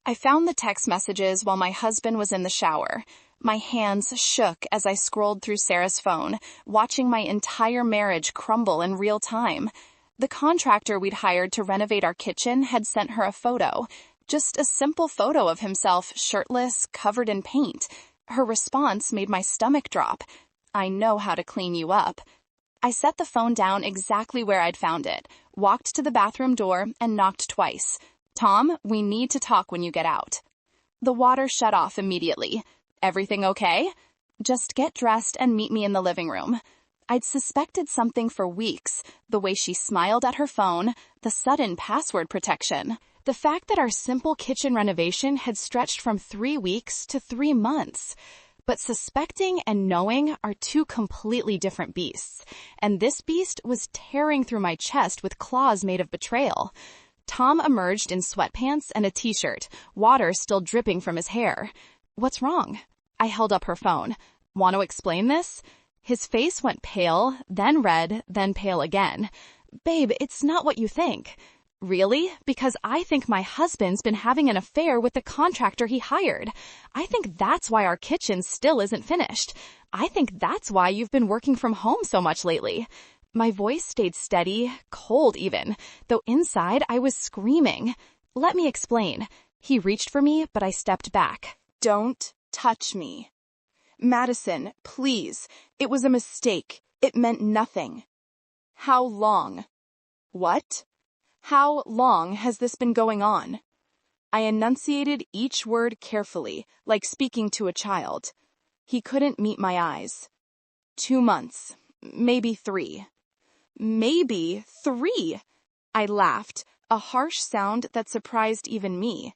I found the text messages while my husband was in the shower. My hands shook as I scrolled through Sarah's phone, watching my entire marriage crumble in real time. The contractor we'd hired to renovate our kitchen had sent her a photo. Just a simple photo of himself, shirtless, covered in paint. Her response made my stomach drop. "I know how to clean you up." I set the phone down exactly where I'd found it, walked to the bathroom door, and knocked twice. "Tom, we need to talk when you get out." The water shut off immediately. "Everything okay?" "Just get dressed and meet me in the living room." I'd suspected something for weeks, the way she smiled at her phone, the sudden password protection. The fact that our simple kitchen renovation had stretched from 3 weeks to 3 months. But suspecting and knowing are two completely different beasts, and this beast was tearing through my chest with claws made of betrayal. Tom emerged in sweatpants and a t-shirt, water still dripping from his hair. "What's wrong?" I held up her phone. "Want to explain this?" His face went pale, then red, then pale again. "Babe, it's not what you think." "Really? Because I think my husband's been having an affair with the contractor he hired. I think that's why our kitchen still isn't finished. I think that's why you've been working from home so much lately." My voice stayed steady, cold even, though inside I was screaming. "Let me explain." He reached for me, but I stepped back. "Don't touch me." "Madison, please. It was a mistake. It meant nothing." "How long?" "What?" "How long has this been going on?" I enunciated each word carefully, like speaking to a child. He couldn't meet my eyes. 2 months. Maybe 3. "Maybe 3?" I laughed, a harsh sound that surprised even me.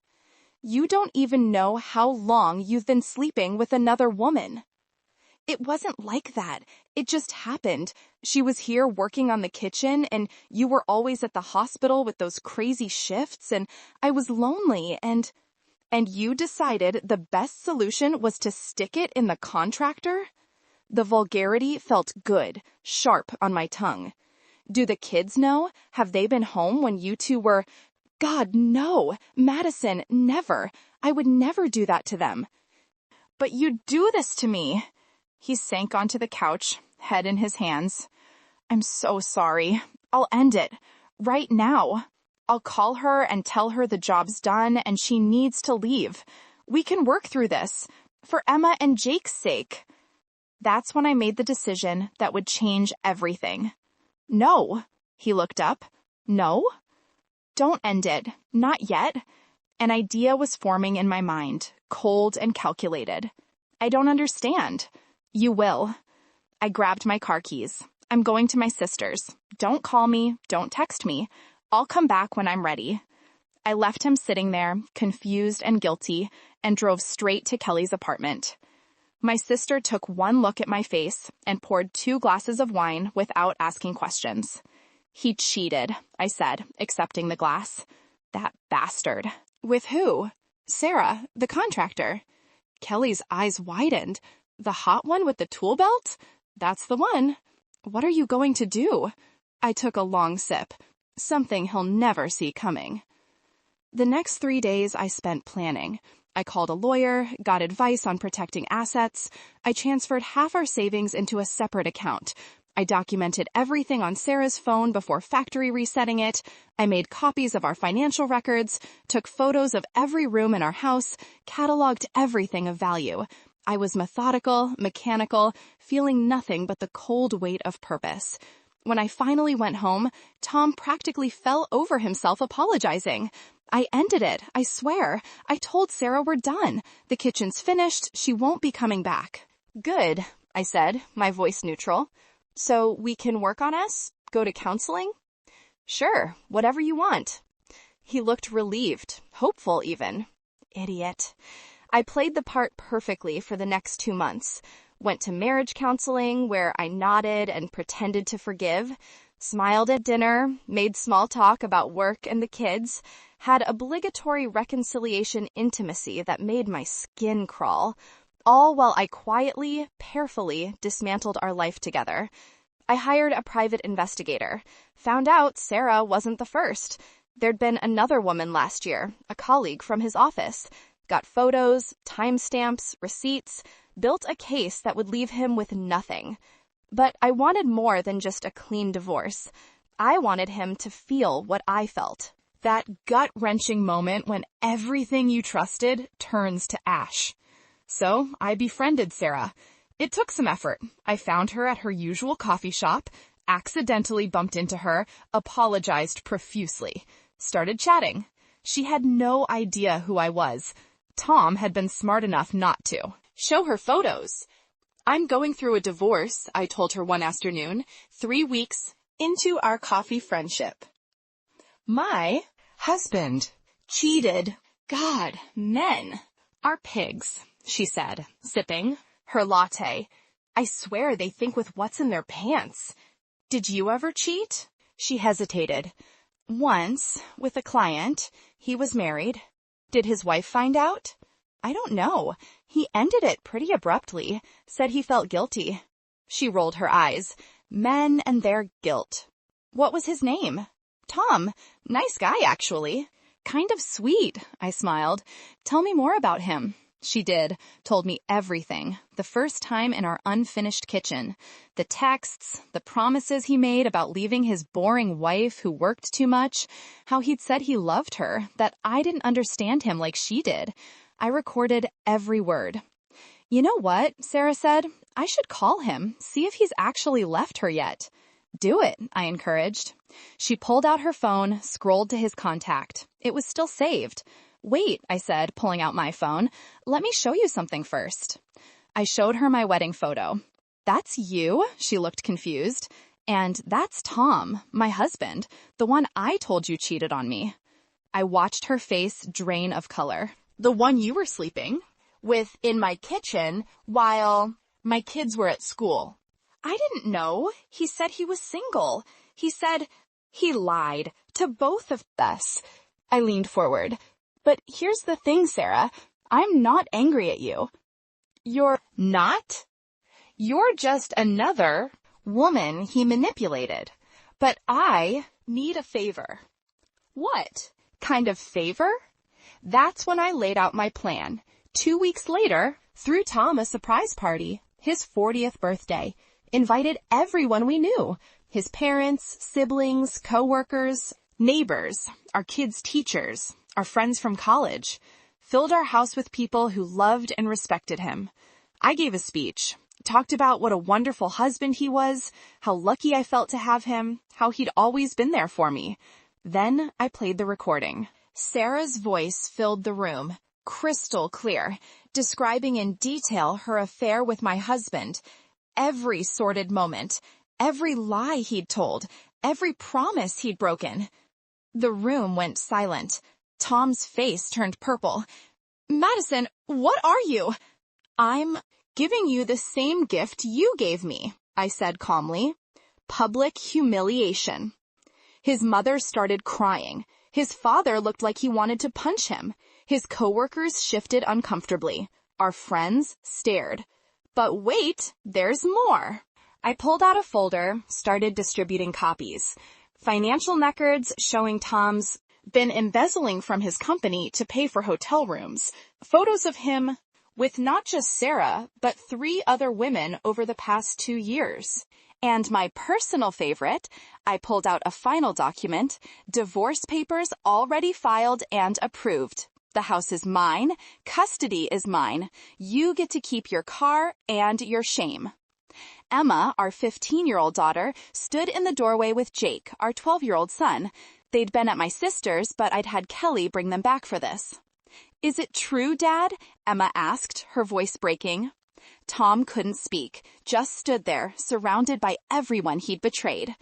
"You don't even know how long you've been sleeping with another woman." "It wasn't like that. It just happened. She was here working on the kitchen, and you were always at the hospital with those crazy shifts, and I was lonely, and you decided the best solution was to stick it in the contractor?" The vulgarity felt good, sharp on my tongue. "Do the kids know? Have they been home when you two were—" "God, no! Madison, never! I would never do that to them." "But you'd do this to me." He sank onto the couch, head in his hands. "I'm so sorry. I'll end it. Right now. I'll call her and tell her the job's done and she needs to leave. We can work through this. For Emma and Jake's sake." That's when I made the decision that would change everything. "No." He looked up. "No?" "Don't end it. Not yet." An idea was forming in my mind, cold and calculated. "I don't understand." "You will." I grabbed my car keys. "I'm going to my sister's. Don't call me. Don't text me. I'll come back when I'm ready." I left him sitting there, confused and guilty, and drove straight to Kelly's apartment. My sister took one look at my face and poured 2 glasses of wine without asking questions. "He cheated," I said, accepting the glass. "That bastard." "With who?" "Sarah, the contractor." Kelly's eyes widened. "The hot one with the tool belt?" "That's the one." "What are you going to do?" I took a long sip. Something he'll never see coming. The next 3 days I spent planning. I called a lawyer, got advice on protecting assets. I transferred half our savings into a separate account. I documented everything on Sarah's phone before factory resetting it. I made copies of our financial records, took photos of every room in our house, cataloged everything of value. I was methodical, mechanical, feeling nothing but the cold weight of purpose. When I finally went home, Tom practically fell over himself apologizing. "I ended it, I swear. I told Sarah we're done. The kitchen's finished. She won't be coming back." "Good," I said, my voice neutral. "So we can work on us? Go to counseling?" "Sure, whatever you want." He looked relieved, hopeful even. Idiot. I played the part perfectly for the next 2 months. Went to marriage counseling, where I nodded and pretended to forgive, smiled at dinner, made small talk about work and the kids, had obligatory reconciliation intimacy that made my skin crawl, all while I quietly, carefully dismantled our life together. I hired a private investigator. Found out Sarah wasn't the first. There'd been another woman last year, a colleague from his office. Got photos, timestamps, receipts, built a case that would leave him with nothing. But I wanted more than just a clean divorce. I wanted him to feel what I felt. That gut-wrenching moment when everything you trusted turns to ash. So I befriended Sarah. It took some effort. I found her at her usual coffee shop, accidentally bumped into her, apologized profusely, started chatting. She had no idea who I was. Tom had been smart enough not to. Show her photos. I'm going through a divorce, I told her one afternoon, 3 weeks into our coffee friendship. My husband cheated. God, men are pigs, she said, sipping her latte. I swear they think with what's in their pants. Did you ever cheat? She hesitated. Once, with a client. He was married. Did his wife find out? I don't know. He ended it pretty abruptly, said he felt guilty. She rolled her eyes. Men and their guilt. What was his name? Tom. Nice guy, actually. Kind of sweet, I smiled. Tell me more about him. She did, told me everything, the first time in our unfinished kitchen. The texts, the promises he made about leaving his boring wife who worked too much, how he'd said he loved her, that I didn't understand him like she did. I recorded every word. You know what, Sarah said, I should call him, see if he's actually left her yet. Do it, I encouraged. She pulled out her phone, scrolled to his contact. It was still saved. Wait, I said, pulling out my phone. Let me show you something first. I showed her my wedding photo. That's you? She looked confused. And that's Tom, my husband, the one I told you cheated on me. I watched her face drain of color. The one you were sleeping with in my kitchen while my kids were at school. I didn't know. He said he was single. He said he lied to both of us. I leaned forward. But here's the thing, Sarah. I'm not angry at you. You're not? You're just another woman he manipulated. But I need a favor. What kind of favor? That's when I laid out my plan. 2 weeks later, threw Tom a surprise party, his 40th birthday. Invited everyone we knew. His parents, siblings, co-workers, neighbors, our kids' teachers, our friends from college. Filled our house with people who loved and respected him. I gave a speech. Talked about what a wonderful husband he was, how lucky I felt to have him, how he'd always been there for me. Then I played the recording. Sarah's voice filled the room, crystal clear, describing in detail her affair with my husband. Every sordid moment, every lie he'd told, every promise he'd broken. The room went silent. Tom's face turned purple. Madison, what are you? I'm giving you the same gift you gave me, I said calmly. Public humiliation. His mother started crying. His father looked like he wanted to punch him. His coworkers shifted uncomfortably. Our friends stared. But wait, there's more. I pulled out a folder, started distributing copies. Financial records showing Tom's been embezzling from his company to pay for hotel rooms. Photos of him with not just Sarah, but 3 other women over the past 2 years. And my personal favorite, I pulled out a final document, divorce papers already filed and approved. The house is mine. Custody is mine. You get to keep your car and your shame. Emma, our 15-year-old daughter, stood in the doorway with Jake, our 12-year-old son. They'd been at my sister's, but I'd had Kelly bring them back for this. Is it true, Dad? Emma asked, her voice breaking. Tom couldn't speak, just stood there, surrounded by everyone he'd betrayed.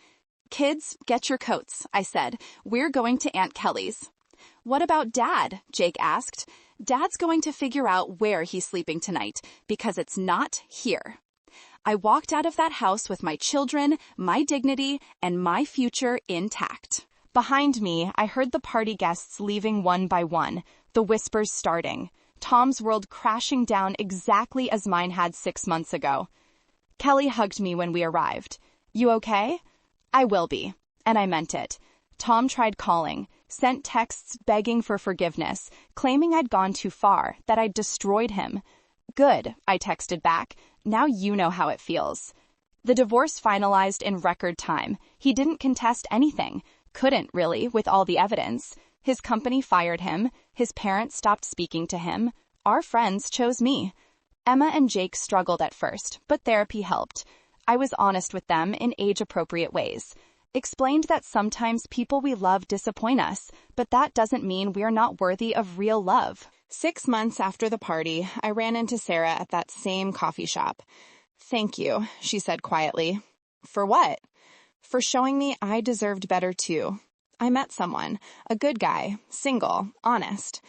Kids, get your coats, I said. We're going to Aunt Kelly's. What about Dad? Jake asked. Dad's going to figure out where he's sleeping tonight, because it's not here. I walked out of that house with my children, my dignity, and my future intact. Behind me, I heard the party guests leaving one by one, the whispers starting, Tom's world crashing down exactly as mine had 6 months ago. Kelly hugged me when we arrived. You okay? I will be. And I meant it. Tom tried calling. Sent texts begging for forgiveness, claiming I'd gone too far, that I'd destroyed him. Good, I texted back. Now you know how it feels. The divorce finalized in record time. He didn't contest anything. Couldn't, really, with all the evidence. His company fired him. His parents stopped speaking to him. Our friends chose me. Emma and Jake struggled at first, but therapy helped. I was honest with them in age-appropriate ways. Explained that sometimes people we love disappoint us, but that doesn't mean we are not worthy of real love. 6 months after the party, I ran into Sarah at that same coffee shop. "Thank you," she said quietly. "For what?" "For showing me I deserved better too. I met someone, a good guy, single, honest.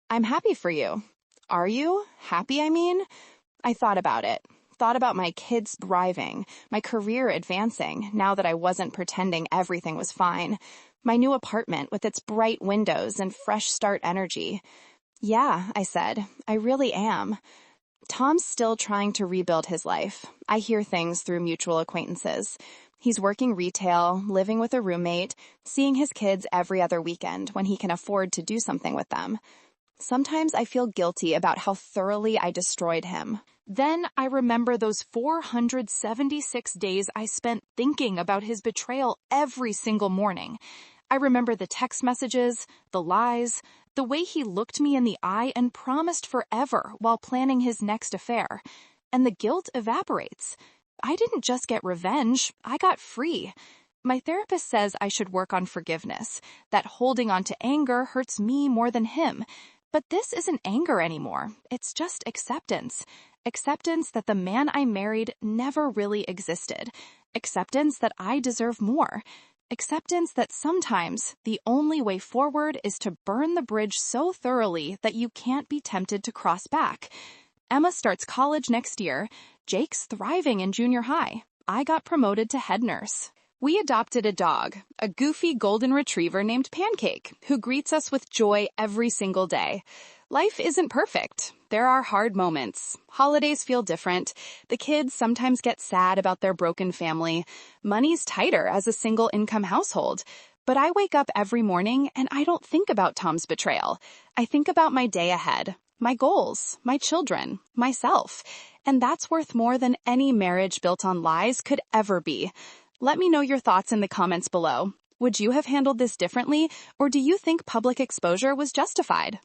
I'm happy for you." "Are you? Happy, I mean?" I thought about it. Thought about my kids thriving, my career advancing, now that I wasn't pretending everything was fine, my new apartment with its bright windows and fresh start energy. "Yeah," I said, "I really am." Tom's still trying to rebuild his life. I hear things through mutual acquaintances. He's working retail, living with a roommate, seeing his kids every other weekend when he can afford to do something with them. Sometimes I feel guilty about how thoroughly I destroyed him. Then I remember those 476 days I spent thinking about his betrayal every single morning. I remember the text messages, the lies, the way he looked me in the eye and promised forever while planning his next affair. And the guilt evaporates. I didn't just get revenge, I got free. My therapist says I should work on forgiveness, that holding on to anger hurts me more than him. But this isn't anger anymore. It's just acceptance. Acceptance that the man I married never really existed. Acceptance that I deserve more. Acceptance that sometimes the only way forward is to burn the bridge so thoroughly that you can't be tempted to cross back. Emma starts college next year. Jake's thriving in junior high. I got promoted to head nurse. We adopted a dog, a goofy golden retriever named Pancake, who greets us with joy every single day. Life isn't perfect. There are hard moments. Holidays feel different. The kids sometimes get sad about their broken family. Money's tighter as a single-income household. But I wake up every morning and I don't think about Tom's betrayal. I think about my day ahead, my goals, my children, myself. And that's worth more than any marriage built on lies could ever be. Let me know your thoughts in the comments below. Would you have handled this differently, or do you think public exposure was justified?